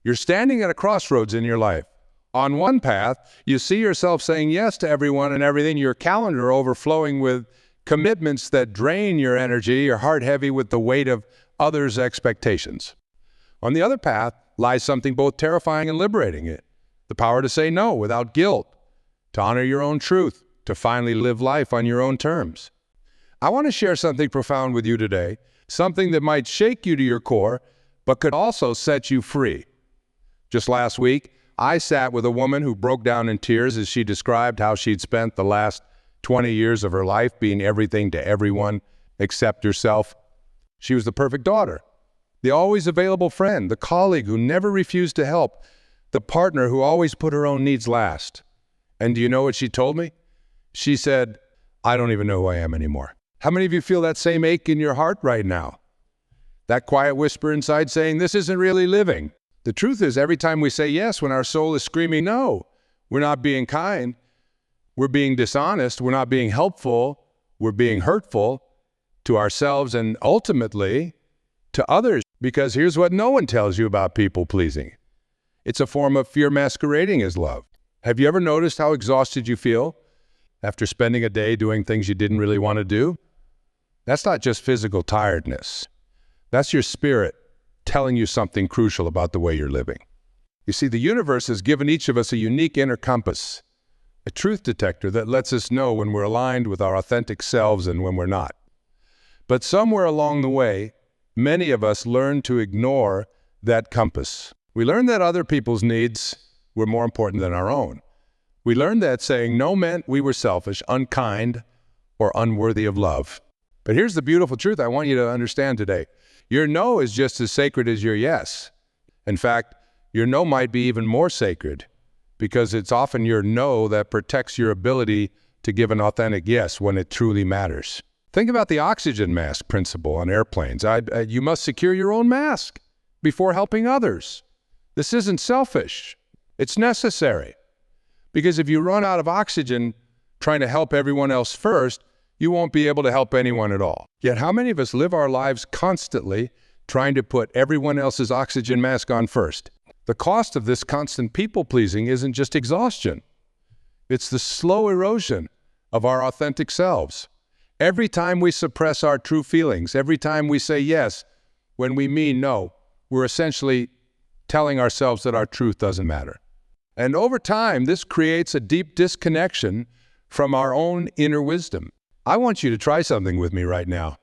You're standing at a crossroads in your life. On one path, you see yourself saying yes to everyone and everything, your calendar overflowing with commitments that drain your energy, your heart heavy with the weight of others' expectations. On the other path lies something both terrifying and liberating, the power to say no without guilt, to honor your own truth, to finally live life on your own terms. I want to share something profound with you today, something that might shake you to your core, but could also set you free. Just last week, I sat with a woman who broke down in tears as she described how she'd spent the last 20 years of her life being everything to everyone except herself. She was the perfect daughter, the always available friend, the colleague who never refused to help, the partner who always put her own needs last. And do you know what she told me? She said, "I don't even know who I am anymore." How many of you feel that same ache in your heart right now? That quiet whisper inside saying, "This isn't really living." The truth is, every time we say yes when our soul is screaming no, we're not being kind, we're being dishonest, we're not being helpful, we're being hurtful to ourselves and ultimately to others. Because here's what no one tells you about people-pleasing. It's a form of fear masquerading as love. Have you ever noticed how exhausted you feel after spending a day doing things you didn't really want to do? That's not just physical tiredness. That's your spirit telling you something crucial about the way you're living. You see, the universe has given each of us a unique inner compass, a truth detector that lets us know when we're aligned with our authentic selves and when we're not. But somewhere along the way, many of us learn to ignore that compass. We learned that other people's needs were more important than our own. We learned that saying no meant we were selfish, unkind, or unworthy of love. But here's the beautiful truth I want you to understand today. Your no is just as sacred as your yes. In fact, your no might be even more sacred because it's often your no that protects your ability to give an authentic yes when it truly matters. Think about the oxygen mask principle on airplanes. You must secure your own mask before helping others. This isn't selfish. It's necessary. Because if you run out of oxygen trying to help everyone else first, you won't be able to help anyone at all. Yet how many of us live our lives constantly trying to put everyone else's oxygen mask on first? The cost of this constant people-pleasing isn't just exhaustion. It's the slow erosion of our authentic selves. Every time we suppress our true feelings, every time we say yes when we mean no, we're essentially telling ourselves that our truth doesn't matter. And over time, this creates a deep disconnection from our own inner wisdom. I want you to try something with me right now.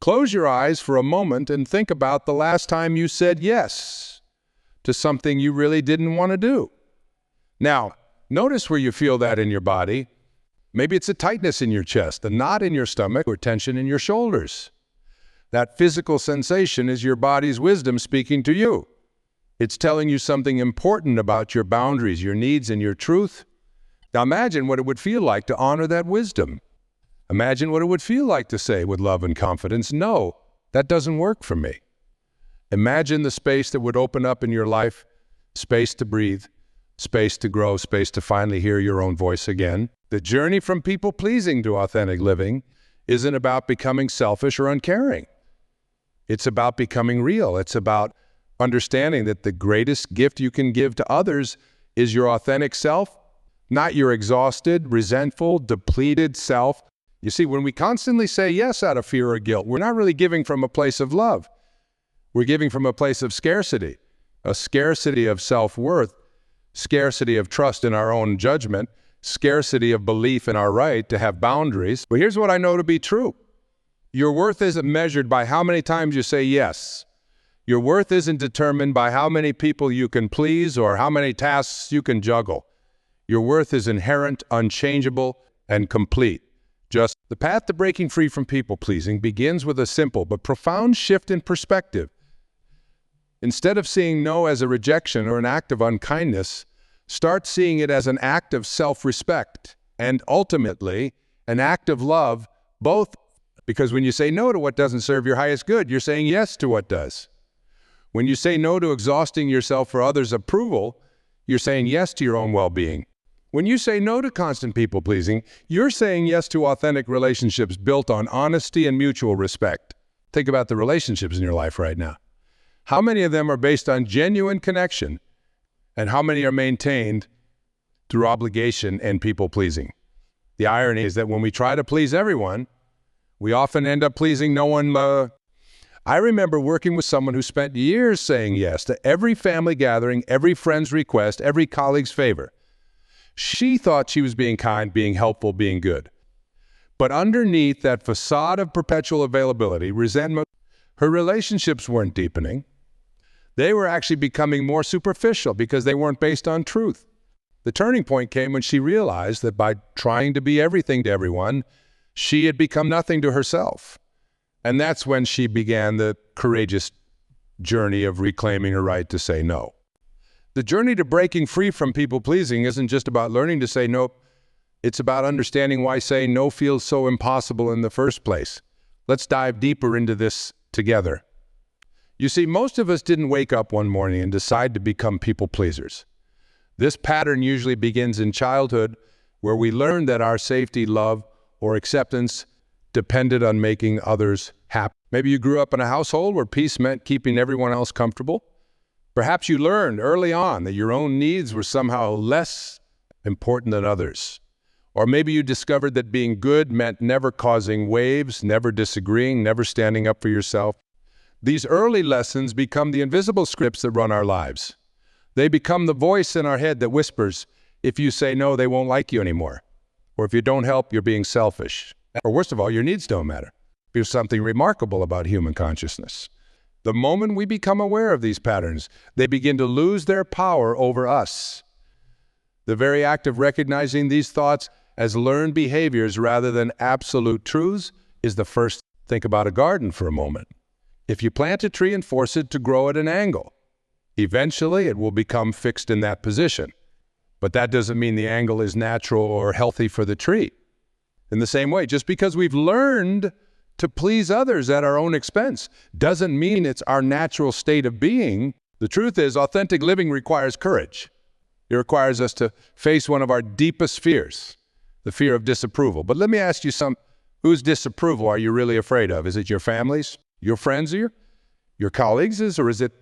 Close your eyes for a moment and think about the last time you said yes to something you really didn't want to do. Now, notice where you feel that in your body. Maybe it's a tightness in your chest, a knot in your stomach, or tension in your shoulders. That physical sensation is your body's wisdom speaking to you. It's telling you something important about your boundaries, your needs, and your truth. Now imagine what it would feel like to honor that wisdom. Imagine what it would feel like to say with love and confidence, "No, that doesn't work for me." Imagine the space that would open up in your life, space to breathe, space to grow, space to finally hear your own voice again. The journey from people-pleasing to authentic living isn't about becoming selfish or uncaring. It's about becoming real. It's about understanding that the greatest gift you can give to others is your authentic self, not your exhausted, resentful, depleted self. You see, when we constantly say yes out of fear or guilt, we're not really giving from a place of love. We're giving from a place of scarcity, a scarcity of self-worth, scarcity of trust in our own judgment, scarcity of belief in our right to have boundaries. But here's what I know to be true. Your worth isn't measured by how many times you say yes. Your worth isn't determined by how many people you can please or how many tasks you can juggle. Your worth is inherent, unchangeable, and complete. Just the path to breaking free from people-pleasing begins with a simple but profound shift in perspective. Instead of seeing no as a rejection or an act of unkindness, start seeing it as an act of self-respect and ultimately an act of love, both because when you say no to what doesn't serve your highest good, you're saying yes to what does. When you say no to exhausting yourself for others' approval, you're saying yes to your own well-being. When you say no to constant people-pleasing, you're saying yes to authentic relationships built on honesty and mutual respect. Think about the relationships in your life right now. How many of them are based on genuine connection, and how many are maintained through obligation and people-pleasing? The irony is that when we try to please everyone, we often end up pleasing no one. I remember working with someone who spent years saying yes to every family gathering, every friend's request, every colleague's favor. She thought she was being kind, being helpful, being good. But underneath that facade of perpetual availability, resentment, her relationships weren't deepening. They were actually becoming more superficial because they weren't based on truth. The turning point came when she realized that by trying to be everything to everyone, she had become nothing to herself. And that's when she began the courageous journey of reclaiming her right to say no. The journey to breaking free from people-pleasing isn't just about learning to say no. It's about understanding why saying no feels so impossible in the first place. Let's dive deeper into this together. You see, most of us didn't wake up one morning and decide to become people-pleasers. This pattern usually begins in childhood, where we learn that our safety, love, or acceptance depended on making others happy. Maybe you grew up in a household where peace meant keeping everyone else comfortable. Perhaps you learned early on that your own needs were somehow less important than others. Or maybe you discovered that being good meant never causing waves, never disagreeing, never standing up for yourself. These early lessons become the invisible scripts that run our lives. They become the voice in our head that whispers, if you say no, they won't like you anymore. Or if you don't help, you're being selfish. Or worst of all, your needs don't matter. There's something remarkable about human consciousness. The moment we become aware of these patterns, they begin to lose their power over us. The very act of recognizing these thoughts as learned behaviors rather than absolute truths is the first. Think about a garden for a moment. If you plant a tree and force it to grow at an angle, eventually it will become fixed in that position. But that doesn't mean the angle is natural or healthy for the tree. In the same way, just because we've learned to please others at our own expense doesn't mean it's our natural state of being. The truth is, authentic living requires courage. It requires us to face one of our deepest fears, the fear of disapproval. But let me ask you whose disapproval are you really afraid of? Is it your family's, your friends, your colleagues', or is it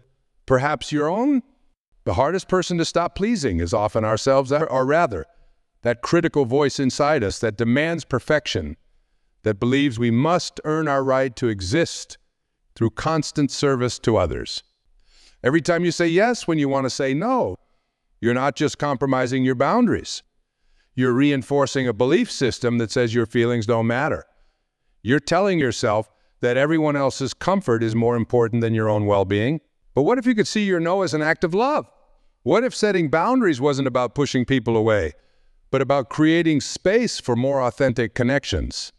perhaps your own? The hardest person to stop pleasing is often ourselves, or rather, that critical voice inside us that demands perfection, that believes we must earn our right to exist through constant service to others. Every time you say yes when you want to say no, you're not just compromising your boundaries. You're reinforcing a belief system that says your feelings don't matter. You're telling yourself that everyone else's comfort is more important than your own well-being. But what if you could see your no as an act of love? What if setting boundaries wasn't about pushing people away, but about creating space for more authentic connections?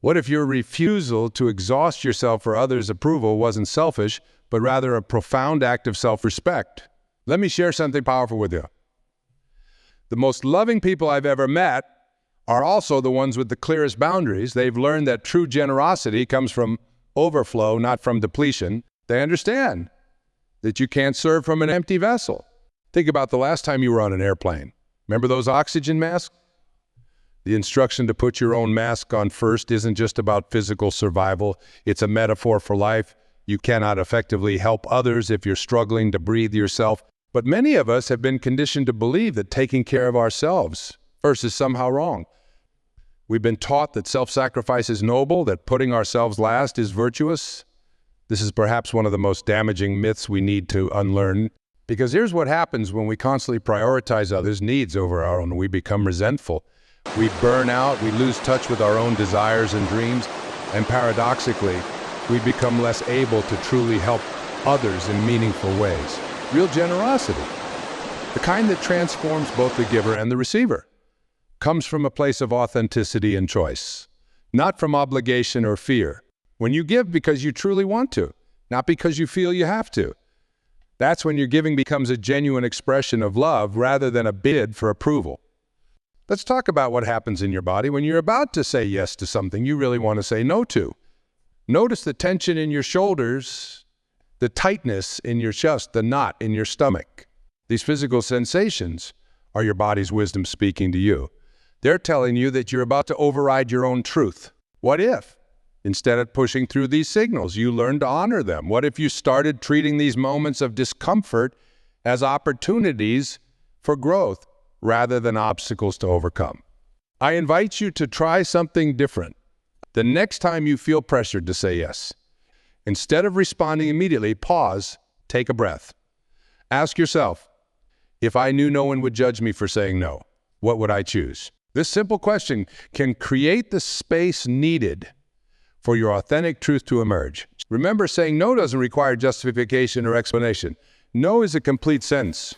What if your refusal to exhaust yourself for others' approval wasn't selfish, but rather a profound act of self-respect? Let me share something powerful with you. The most loving people I've ever met are also the ones with the clearest boundaries. They've learned that true generosity comes from overflow, not from depletion. They understand that you can't serve from an empty vessel. Think about the last time you were on an airplane. Remember those oxygen masks? The instruction to put your own mask on first isn't just about physical survival. It's a metaphor for life. You cannot effectively help others if you're struggling to breathe yourself. But many of us have been conditioned to believe that taking care of ourselves first is somehow wrong. We've been taught that self-sacrifice is noble, that putting ourselves last is virtuous. This is perhaps one of the most damaging myths we need to unlearn. Because here's what happens when we constantly prioritize others' needs over our own. We become resentful. We burn out, we lose touch with our own desires and dreams, and paradoxically, we become less able to truly help others in meaningful ways. Real generosity, the kind that transforms both the giver and the receiver, comes from a place of authenticity and choice, not from obligation or fear. When you give because you truly want to, not because you feel you have to, that's when your giving becomes a genuine expression of love rather than a bid for approval. Let's talk about what happens in your body when you're about to say yes to something you really want to say no to. Notice the tension in your shoulders, the tightness in your chest, the knot in your stomach. These physical sensations are your body's wisdom speaking to you. They're telling you that you're about to override your own truth. What if? Instead of pushing through these signals, you learn to honor them. What if you started treating these moments of discomfort as opportunities for growth rather than obstacles to overcome? I invite you to try something different. The next time you feel pressured to say yes, instead of responding immediately, pause, take a breath. Ask yourself, if I knew no one would judge me for saying no, what would I choose? This simple question can create the space needed for your authentic truth to emerge. Remember, saying no doesn't require justification or explanation. No is a complete sentence.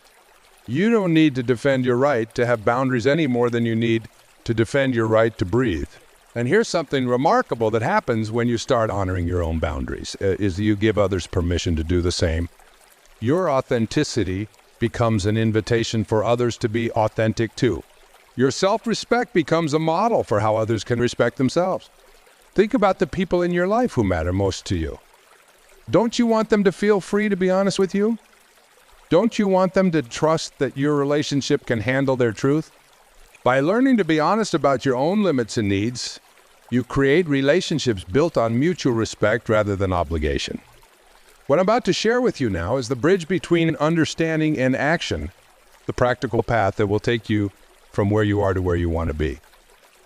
You don't need to defend your right to have boundaries any more than you need to defend your right to breathe. And here's something remarkable that happens when you start honoring your own boundaries, is you give others permission to do the same. Your authenticity becomes an invitation for others to be authentic too. Your self-respect becomes a model for how others can respect themselves. Think about the people in your life who matter most to you. Don't you want them to feel free to be honest with you? Don't you want them to trust that your relationship can handle their truth? By learning to be honest about your own limits and needs, you create relationships built on mutual respect rather than obligation. What I'm about to share with you now is the bridge between understanding and action, the practical path that will take you from where you are to where you want to be.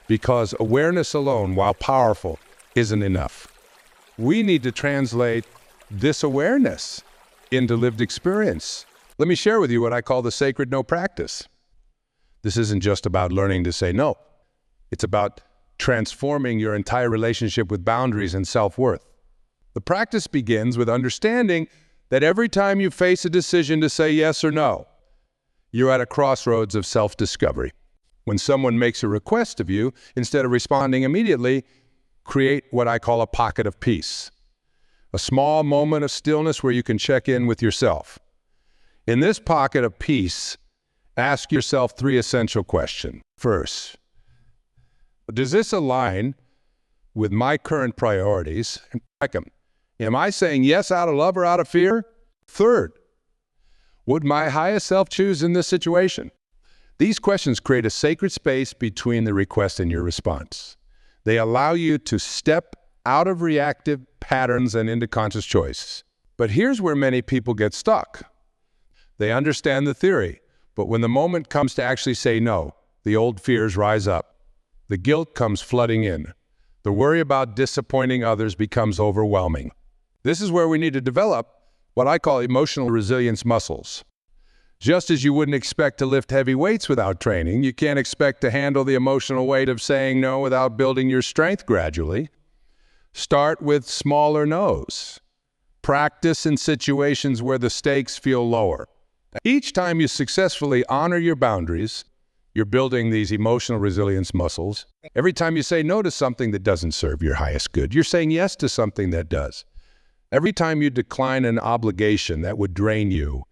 Because awareness alone, while powerful, isn't enough. We need to translate this awareness into lived experience. Let me share with you what I call the sacred no practice. This isn't just about learning to say no. It's about transforming your entire relationship with boundaries and self-worth. The practice begins with understanding that every time you face a decision to say yes or no, you're at a crossroads of self-discovery. When someone makes a request of you, instead of responding immediately, create what I call a pocket of peace. A small moment of stillness where you can check in with yourself. In this pocket of peace, ask yourself 3 essential questions. First, does this align with my current priorities? Second, am I saying yes out of love or out of fear? Third, would my highest self choose in this situation? These questions create a sacred space between the request and your response. They allow you to step out of reactive patterns and into conscious choice. But here's where many people get stuck. They understand the theory, but when the moment comes to actually say no, the old fears rise up. The guilt comes flooding in. The worry about disappointing others becomes overwhelming. This is where we need to develop what I call emotional resilience muscles. Just as you wouldn't expect to lift heavy weights without training, you can't expect to handle the emotional weight of saying no without building your strength gradually. Start with smaller no's. Practice in situations where the stakes feel lower. Each time you successfully honor your boundaries, you're building these emotional resilience muscles. Every time you say no to something that doesn't serve your highest good, you're saying yes to something that does. Every time you decline an obligation that would drain you,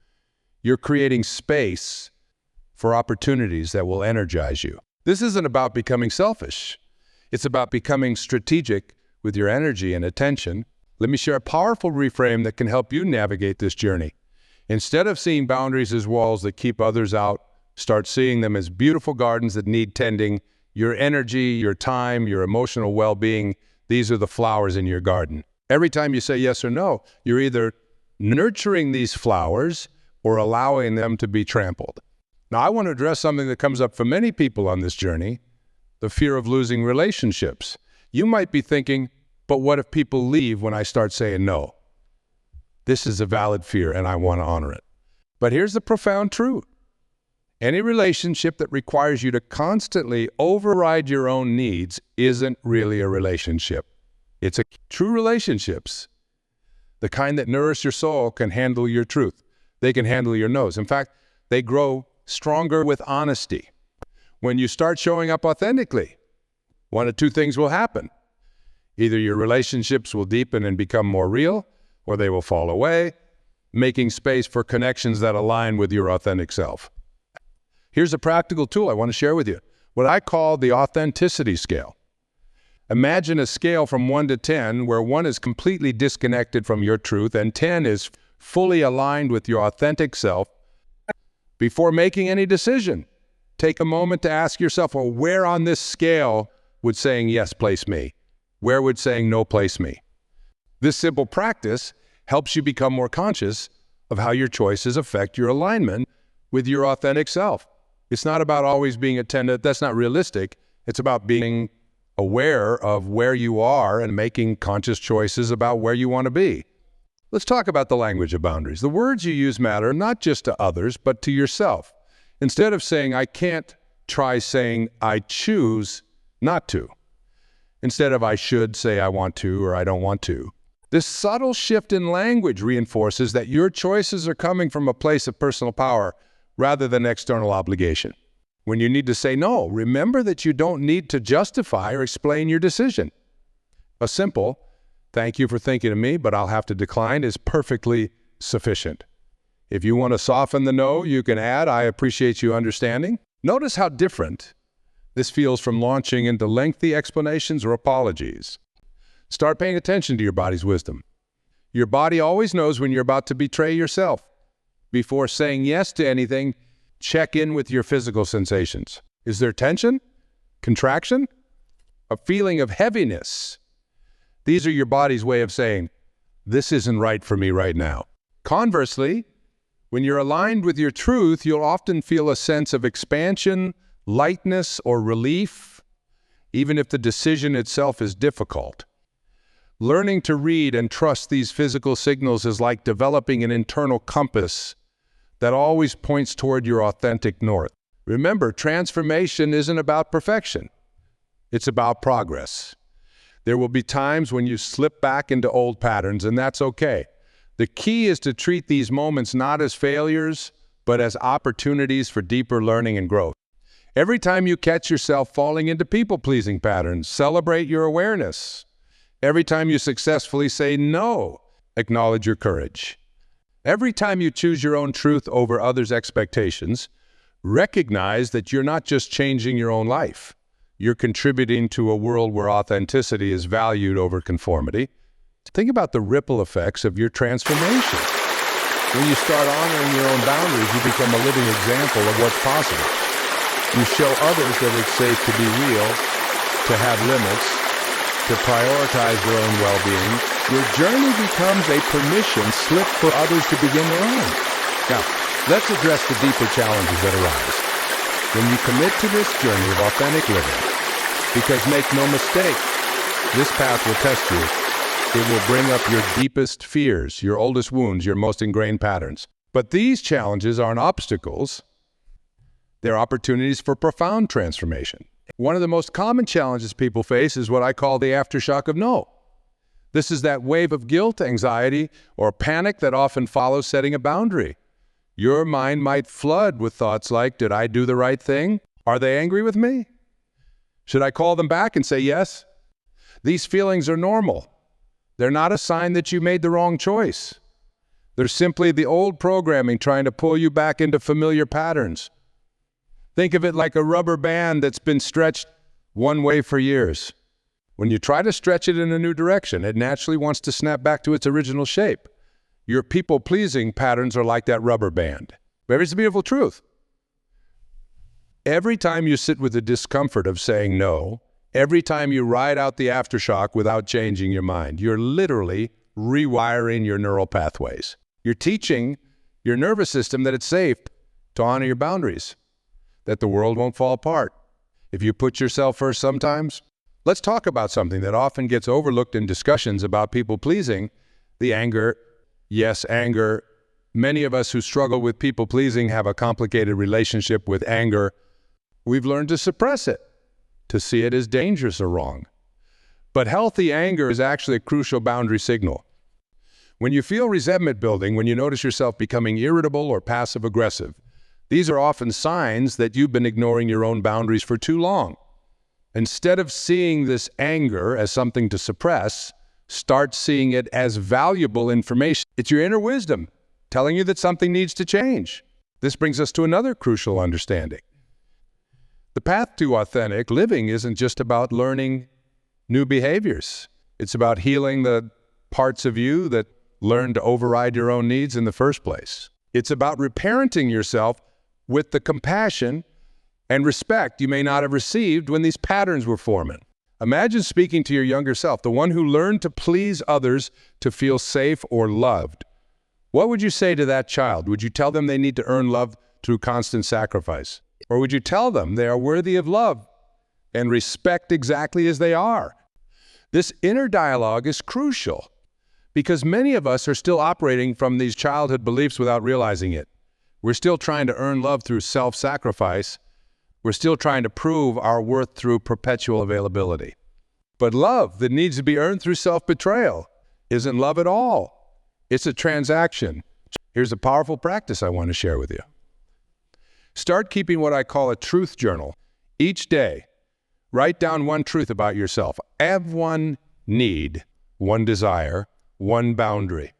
you're creating space for opportunities that will energize you. This isn't about becoming selfish. It's about becoming strategic with your energy and attention. Let me share a powerful reframe that can help you navigate this journey. Instead of seeing boundaries as walls that keep others out, start seeing them as beautiful gardens that need tending. Your energy, your time, your emotional well-being, these are the flowers in your garden. Every time you say yes or no, you're either nurturing these flowers or allowing them to be trampled. Now, I want to address something that comes up for many people on this journey, the fear of losing relationships. You might be thinking, but what if people leave when I start saying no? This is a valid fear, and I want to honor it. But here's the profound truth. Any relationship that requires you to constantly override your own needs isn't really a relationship. It's true relationships, the kind that nourish your soul, can handle your truth. They can handle your no's. In fact, they grow stronger with honesty. When you start showing up authentically, one of 2 things will happen. Either your relationships will deepen and become more real, or they will fall away, making space for connections that align with your authentic self. Here's a practical tool I want to share with you, what I call the authenticity scale. Imagine a scale from 1 to 10, where 1 is completely disconnected from your truth and 10 is fully aligned with your authentic self. Before making any decision, take a moment to ask yourself, well, where on this scale would saying yes place me? Where would saying no place me? This simple practice helps you become more conscious of how your choices affect your alignment with your authentic self. It's not about always being attentive. That's not realistic. It's about being aware of where you are and making conscious choices about where you want to be. Let's talk about the language of boundaries. The words you use matter not just to others, but to yourself. Instead of saying, I can't, try saying, I choose not to. Instead of I should, say I want to or I don't want to. This subtle shift in language reinforces that your choices are coming from a place of personal power rather than external obligation. When you need to say no, remember that you don't need to justify or explain your decision. A simple, thank you for thinking of me, but I'll have to decline is perfectly sufficient. If you want to soften the no, you can add, I appreciate you understanding. Notice how different this feels from launching into lengthy explanations or apologies. Start paying attention to your body's wisdom. Your body always knows when you're about to betray yourself. Before saying yes to anything, check in with your physical sensations. Is there tension? Contraction? A feeling of heaviness? These are your body's way of saying, this isn't right for me right now. Conversely, when you're aligned with your truth, you'll often feel a sense of expansion, lightness, or relief, even if the decision itself is difficult. Learning to read and trust these physical signals is like developing an internal compass that always points toward your authentic north. Remember, transformation isn't about perfection. It's about progress. There will be times when you slip back into old patterns, and that's okay. The key is to treat these moments not as failures, but as opportunities for deeper learning and growth. Every time you catch yourself falling into people-pleasing patterns, celebrate your awareness. Every time you successfully say no, acknowledge your courage. Every time you choose your own truth over others' expectations, recognize that you're not just changing your own life. You're contributing to a world where authenticity is valued over conformity. Think about the ripple effects of your transformation. When you start honoring your own boundaries, you become a living example of what's possible. You show others that it's safe to be real, to have limits, to prioritize their own well-being. Your journey becomes a permission slip for others to begin their own. Now, let's address the deeper challenges that arise when you commit to this journey of authentic living. Because make no mistake, this path will test you. It will bring up your deepest fears, your oldest wounds, your most ingrained patterns. But these challenges aren't obstacles. They're opportunities for profound transformation. One of the most common challenges people face is what I call the aftershock of no. This is that wave of guilt, anxiety, or panic that often follows setting a boundary. Your mind might flood with thoughts like, did I do the right thing? Are they angry with me? Should I call them back and say yes? These feelings are normal. They're not a sign that you made the wrong choice. They're simply the old programming trying to pull you back into familiar patterns. Think of it like a rubber band that's been stretched one way for years. When you try to stretch it in a new direction, it naturally wants to snap back to its original shape. Your people-pleasing patterns are like that rubber band. But here's the beautiful truth. Every time you sit with the discomfort of saying no, every time you ride out the aftershock without changing your mind, you're literally rewiring your neural pathways. You're teaching your nervous system that it's safe to honor your boundaries, that the world won't fall apart if you put yourself first sometimes. Let's talk about something that often gets overlooked in discussions about people-pleasing, the anger. Yes, anger. Many of us who struggle with people-pleasing have a complicated relationship with anger. We've learned to suppress it, to see it as dangerous or wrong. But healthy anger is actually a crucial boundary signal. When you feel resentment building, when you notice yourself becoming irritable or passive-aggressive, these are often signs that you've been ignoring your own boundaries for too long. Instead of seeing this anger as something to suppress, start seeing it as valuable information. It's your inner wisdom telling you that something needs to change. This brings us to another crucial understanding. The path to authentic living isn't just about learning new behaviors. It's about healing the parts of you that learned to override your own needs in the first place. It's about reparenting yourself with the compassion and respect you may not have received when these patterns were forming. Imagine speaking to your younger self, the one who learned to please others to feel safe or loved. What would you say to that child? Would you tell them they need to earn love through constant sacrifice? Or would you tell them they are worthy of love and respect exactly as they are? This inner dialogue is crucial because many of us are still operating from these childhood beliefs without realizing it. We're still trying to earn love through self-sacrifice. We're still trying to prove our worth through perpetual availability. But love that needs to be earned through self-betrayal isn't love at all. It's a transaction. Here's a powerful practice I want to share with you. Start keeping what I call a truth journal. Each day, write down one truth about yourself. Have one need, one desire, one boundary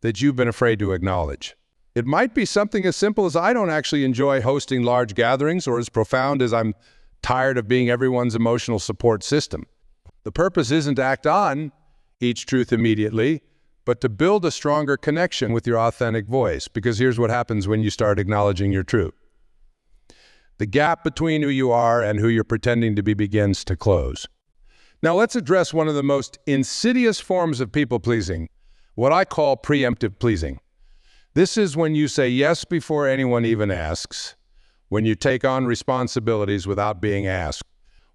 that you've been afraid to acknowledge. It might be something as simple as I don't actually enjoy hosting large gatherings, or as profound as I'm tired of being everyone's emotional support system. The purpose isn't to act on each truth immediately, but to build a stronger connection with your authentic voice, because here's what happens when you start acknowledging your truth. The gap between who you are and who you're pretending to be begins to close. Now let's address one of the most insidious forms of people-pleasing, what I call preemptive pleasing. This is when you say yes before anyone even asks, when you take on responsibilities without being asked,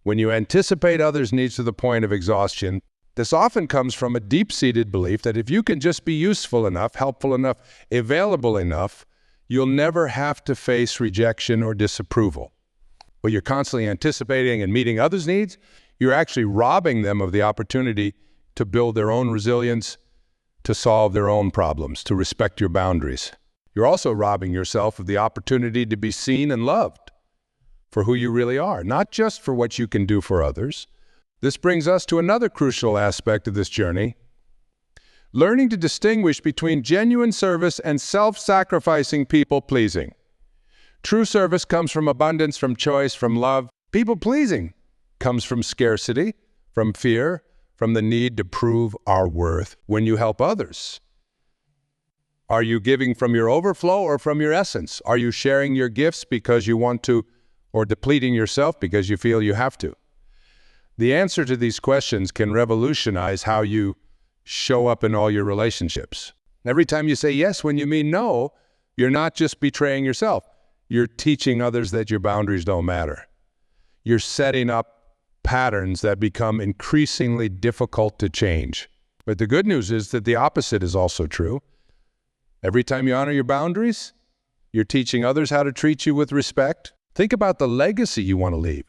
when you anticipate others' needs to the point of exhaustion. This often comes from a deep-seated belief that if you can just be useful enough, helpful enough, available enough, you'll never have to face rejection or disapproval. When you're constantly anticipating and meeting others' needs, you're actually robbing them of the opportunity to build their own resilience, to solve their own problems, to respect your boundaries. You're also robbing yourself of the opportunity to be seen and loved for who you really are, not just for what you can do for others. This brings us to another crucial aspect of this journey: learning to distinguish between genuine service and self-sacrificing people-pleasing. True service comes from abundance, from choice, from love. People-pleasing comes from scarcity, from fear, from the need to prove our worth. When you help others, are you giving from your overflow or from your essence? Are you sharing your gifts because you want to, or depleting yourself because you feel you have to? The answer to these questions can revolutionize how you show up in all your relationships. Every time you say yes when you mean no, you're not just betraying yourself. You're teaching others that your boundaries don't matter. You're setting up patterns that become increasingly difficult to change. But the good news is that the opposite is also true. Every time you honor your boundaries, you're teaching others how to treat you with respect. Think about the legacy you want to leave.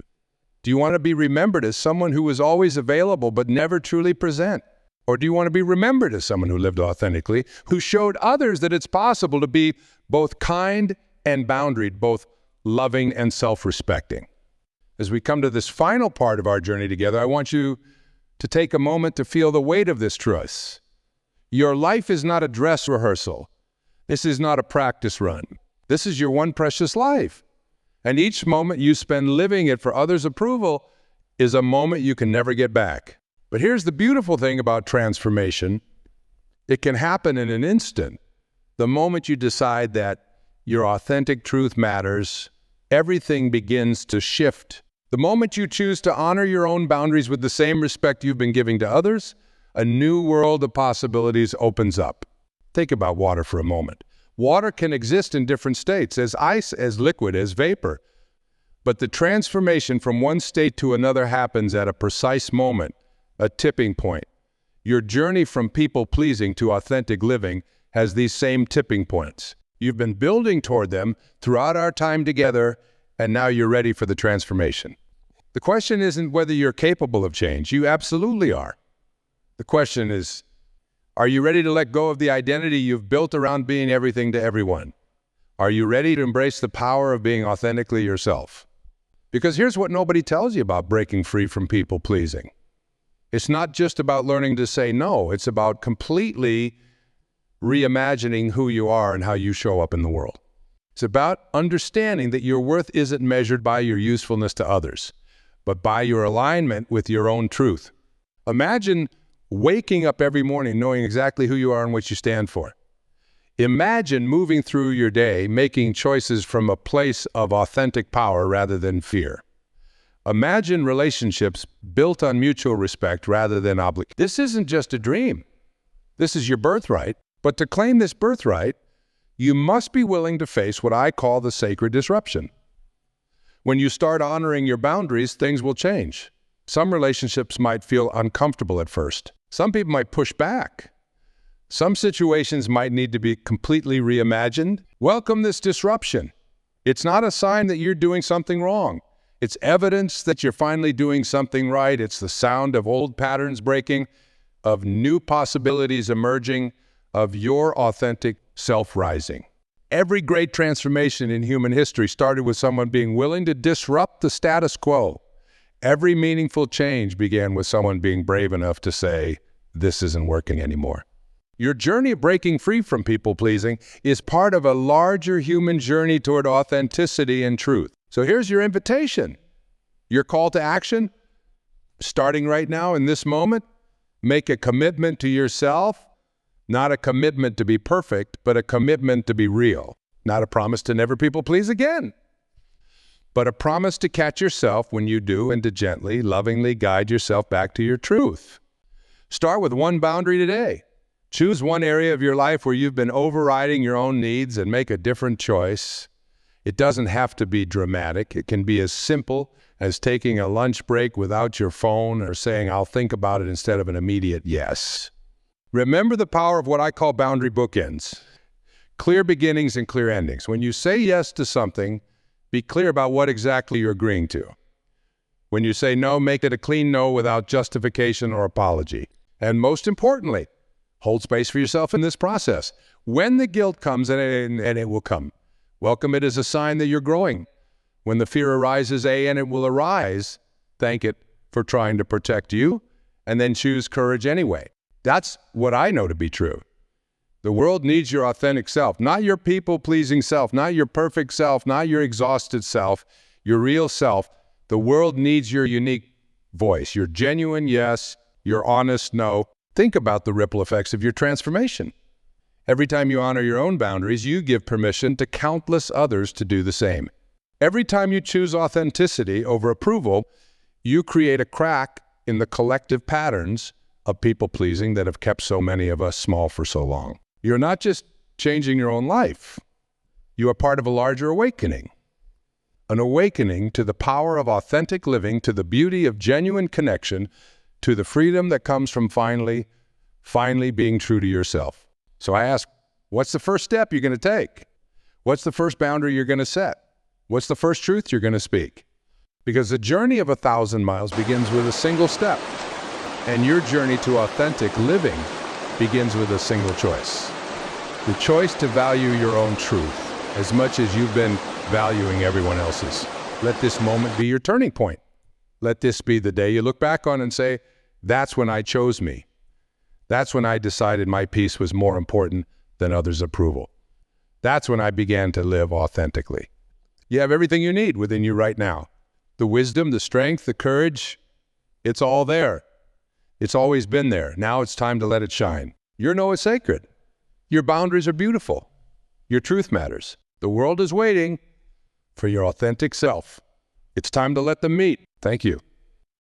Do you want to be remembered as someone who was always available but never truly present? Or do you want to be remembered as someone who lived authentically, who showed others that it's possible to be both kind and boundaried, both loving and self-respecting? As we come to this final part of our journey together, I want you to take a moment to feel the weight of this truth. Your life is not a dress rehearsal. This is not a practice run. This is your one precious life. And each moment you spend living it for others' approval is a moment you can never get back. But here's the beautiful thing about transformation. It can happen in an instant. The moment you decide that your authentic truth matters, everything begins to shift. The moment you choose to honor your own boundaries with the same respect you've been giving to others, a new world of possibilities opens up. Think about water for a moment. Water can exist in different states, as ice, as liquid, as vapor. But the transformation from one state to another happens at a precise moment, a tipping point. Your journey from people-pleasing to authentic living has these same tipping points. You've been building toward them throughout our time together, and now you're ready for the transformation. The question isn't whether you're capable of change. You absolutely are. The question is, are you ready to let go of the identity you've built around being everything to everyone? Are you ready to embrace the power of being authentically yourself? Because here's what nobody tells you about breaking free from people-pleasing. It's not just about learning to say no. It's about completely reimagining who you are and how you show up in the world. It's about understanding that your worth isn't measured by your usefulness to others, but by your alignment with your own truth. Imagine waking up every morning knowing exactly who you are and what you stand for. Imagine moving through your day making choices from a place of authentic power rather than fear. Imagine relationships built on mutual respect rather than obligation. This isn't just a dream. This is your birthright. But to claim this birthright, you must be willing to face what I call the sacred disruption. When you start honoring your boundaries, things will change. Some relationships might feel uncomfortable at first. Some people might push back. Some situations might need to be completely reimagined. Welcome this disruption. It's not a sign that you're doing something wrong. It's evidence that you're finally doing something right. It's the sound of old patterns breaking, of new possibilities emerging, of your authentic self rising. Every great transformation in human history started with someone being willing to disrupt the status quo. Every meaningful change began with someone being brave enough to say, this isn't working anymore. Your journey of breaking free from people-pleasing is part of a larger human journey toward authenticity and truth. So here's your invitation. Your call to action, starting right now in this moment, make a commitment to yourself, not a commitment to be perfect, but a commitment to be real. Not a promise to never people-please again, but a promise to catch yourself when you do and to gently, lovingly guide yourself back to your truth. Start with one boundary today. Choose one area of your life where you've been overriding your own needs and make a different choice. It doesn't have to be dramatic. It can be as simple as taking a lunch break without your phone or saying, I'll think about it instead of an immediate yes. Remember the power of what I call boundary bookends. Clear beginnings and clear endings. When you say yes to something, be clear about what exactly you're agreeing to. When you say no, make it a clean no without justification or apology. And most importantly, hold space for yourself in this process. When the guilt comes, and it will come, welcome it as a sign that you're growing. When the fear arises, and it will arise, thank it for trying to protect you, and then choose courage anyway. That's what I know to be true. The world needs your authentic self, not your people-pleasing self, not your perfect self, not your exhausted self, your real self. The world needs your unique voice, your genuine yes, your honest no. Think about the ripple effects of your transformation. Every time you honor your own boundaries, you give permission to countless others to do the same. Every time you choose authenticity over approval, you create a crack in the collective patterns of people-pleasing that have kept so many of us small for so long. You're not just changing your own life. You are part of a larger awakening. An awakening to the power of authentic living, to the beauty of genuine connection, to the freedom that comes from finally being true to yourself. So I ask, what's the first step you're going to take? What's the first boundary you're going to set? What's the first truth you're going to speak? Because the journey of 1,000 miles begins with a single step. And your journey to authentic living begins with a single choice. The choice to value your own truth as much as you've been valuing everyone else's. Let this moment be your turning point. Let this be the day you look back on and say, that's when I chose me. That's when I decided my peace was more important than others' approval. That's when I began to live authentically. You have everything you need within you right now. The wisdom, the strength, the courage, it's all there. It's always been there. Now it's time to let it shine. Your no is sacred. Your boundaries are beautiful. Your truth matters. The world is waiting for your authentic self. It's time to let them meet. Thank you.